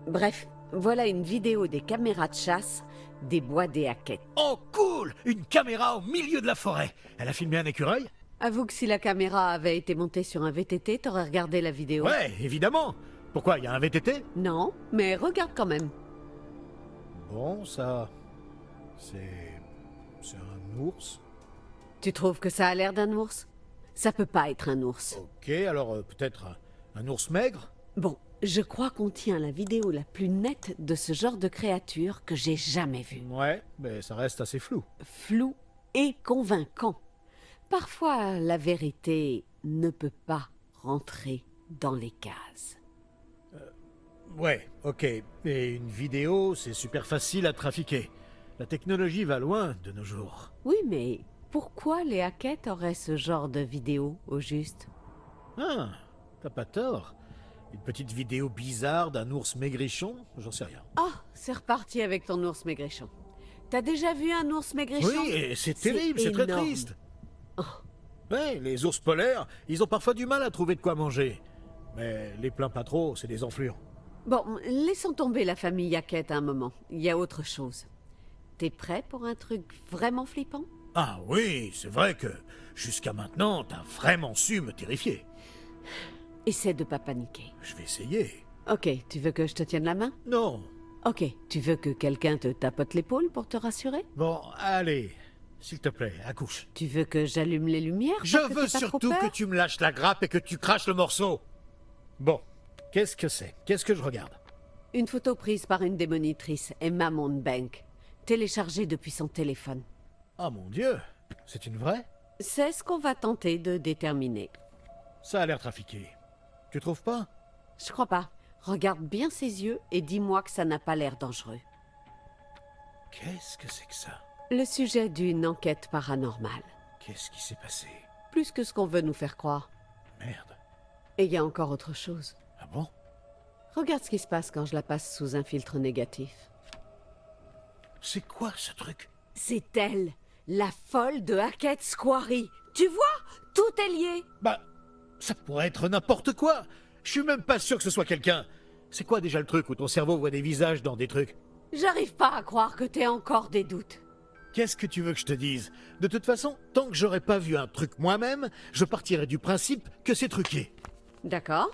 Bref, voilà une vidéo des caméras de chasse des bois des Hackett. Oh cool! Une caméra au milieu de la forêt. Elle a filmé un écureuil? Avoue que si la caméra avait été montée sur un VTT, t'aurais regardé la vidéo. Ouais, évidemment. Pourquoi, il y a un VTT? Non, mais regarde quand même. Bon, ça... C'est un ours? Tu trouves que ça a l'air d'un ours? Ça peut pas être un ours. Ok, alors peut-être un ours maigre? Bon, je crois qu'on tient la vidéo la plus nette de ce genre de créature que j'ai jamais vue. Ouais, mais ça reste assez flou. Flou et convaincant. Parfois, la vérité ne peut pas rentrer dans les cases. Ouais, ok. Et une vidéo, c'est super facile à trafiquer. La technologie va loin de nos jours. Oui, mais pourquoi les Hackett auraient ce genre de vidéo, au juste? Ah, t'as pas tort. Une petite vidéo bizarre d'un ours maigrichon, j'en sais rien. Ah, c'est reparti avec ton ours maigrichon. T'as déjà vu un ours maigrichon? Oui, et c'est terrible, c'est très énorme. triste. Oh. Ouais, les ours polaires, ils ont parfois du mal à trouver de quoi manger. Mais les plains pas trop, c'est des enfluents. Bon, laissons tomber la famille Hackett un moment. Il y a autre chose. T'es prêt pour un truc vraiment flippant? Ah oui, c'est vrai que jusqu'à maintenant, t'as vraiment su me terrifier. Essaie de pas paniquer. Je vais essayer. Ok, tu veux que je te tienne la main? Non. Ok, tu veux que quelqu'un te tapote l'épaule pour te rassurer? Bon, allez, s'il te plaît, accouche. Tu veux que j'allume les lumières? Je pour que veux t'aies pas trop surtout peur? que tu me lâches la grappe et que tu craches le morceau. Bon, qu'est-ce que c'est? Qu'est-ce que je regarde? Une photo prise par une démonitrice, Emma Montbank, téléchargée depuis son téléphone. Oh mon Dieu, c'est une vraie? C'est ce qu'on va tenter de déterminer. Ça a l'air trafiqué. Tu trouves pas? Je crois pas. Regarde bien ses yeux et dis-moi que ça n'a pas l'air dangereux. Qu'est-ce que c'est que ça? Le sujet d'une enquête paranormale. Qu'est-ce qui s'est passé? Plus que ce qu'on veut nous faire croire. Merde. Et il y a encore autre chose. Ah bon? Regarde ce qui se passe quand je la passe sous un filtre négatif. C'est quoi ce truc? C'est elle, la folle de Hackett's Quarry. Tu vois? Tout est lié. Bah, ça pourrait être n'importe quoi. Je suis même pas sûr que ce soit quelqu'un. C'est quoi déjà le truc où ton cerveau voit des visages dans des trucs? J'arrive pas à croire que t'aies encore des doutes. Qu'est-ce que tu veux que je te dise? De toute façon, tant que j'aurais pas vu un truc moi-même, je partirais du principe que c'est truqué. D'accord.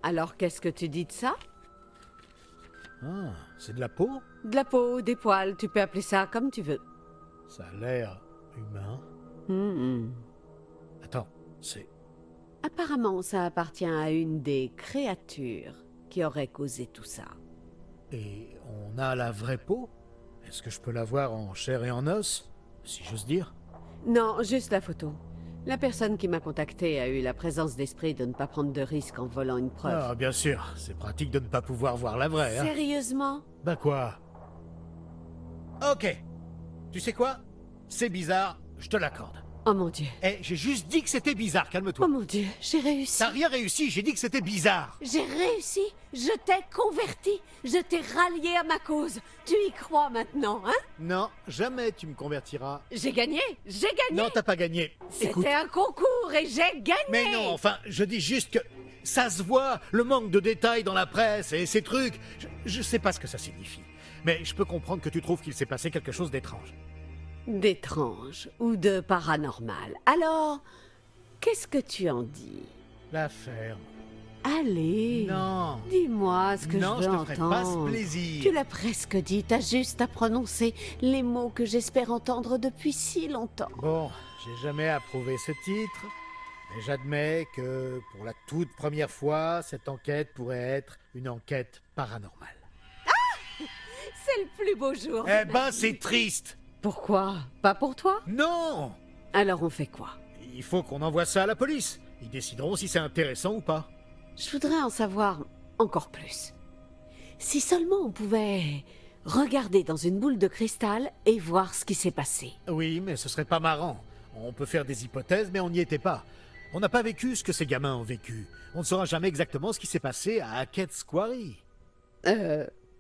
Alors qu'est-ce que tu dis de ça? Ah, c'est de la peau? De la peau, des poils, tu peux appeler ça comme tu veux. Ça a l'air humain. Attends, c'est... Apparemment, ça appartient à une des créatures qui aurait causé tout ça. Et on a la vraie peau? Est-ce que je peux la voir en chair et en os, si j'ose dire? Non, juste la photo. La personne qui m'a contacté a eu la présence d'esprit de ne pas prendre de risque en volant une preuve. Ah, bien sûr, c'est pratique de ne pas pouvoir voir la vraie, hein? Sérieusement? Bah quoi? Ok. Tu sais quoi? C'est bizarre, je te l'accorde. Oh mon Dieu. Eh, j'ai juste dit que c'était bizarre, calme-toi. Oh mon Dieu, j'ai réussi. T'as rien réussi, j'ai dit que c'était bizarre. J'ai réussi. Je t'ai converti. Je t'ai rallié à ma cause. Tu y crois maintenant, hein? Non, jamais tu me convertiras. J'ai gagné. J'ai gagné. Non, t'as pas gagné. Écoute. C'était un concours et j'ai gagné. Mais non, enfin, je dis juste que ça se voit, le manque de détails dans la presse et ces trucs. Je sais pas ce que ça signifie. Mais je peux comprendre que tu trouves qu'il s'est passé quelque chose d'étrange. D'étrange ou de paranormal. Alors, qu'est-ce que tu en dis? La ferme. Allez. Non. Dis-moi ce que non, je veux je te ferai pas ce entendre. plaisir. Tu l'as presque dit, t'as juste à prononcer les mots que j'espère entendre depuis si longtemps. Bon, j'ai jamais approuvé ce titre, mais j'admets que pour la toute première fois, cette enquête pourrait être une enquête paranormale. C'est le plus beau jour. Eh ben, c'est triste. Pourquoi? Pas pour toi? Non. Alors on fait quoi? Il faut qu'on envoie ça à la police. Ils décideront si c'est intéressant ou pas. Je voudrais en savoir encore plus. Si seulement on pouvait regarder dans une boule de cristal et voir ce qui s'est passé. Oui, mais ce serait pas marrant. On peut faire des hypothèses, mais on n'y était pas. On n'a pas vécu ce que ces gamins ont vécu. On ne saura jamais exactement ce qui s'est passé à Hackett's Quarry.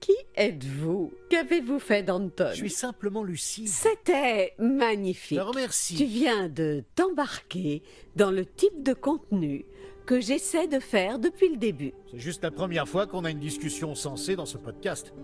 Qui êtes-vous? Qu'avez-vous fait d'Anton? Je suis simplement lucide. C'était magnifique. Je te remercie. Tu viens de t'embarquer dans le type de contenu que j'essaie de faire depuis le début. C'est juste la première fois qu'on a une discussion sensée dans ce podcast.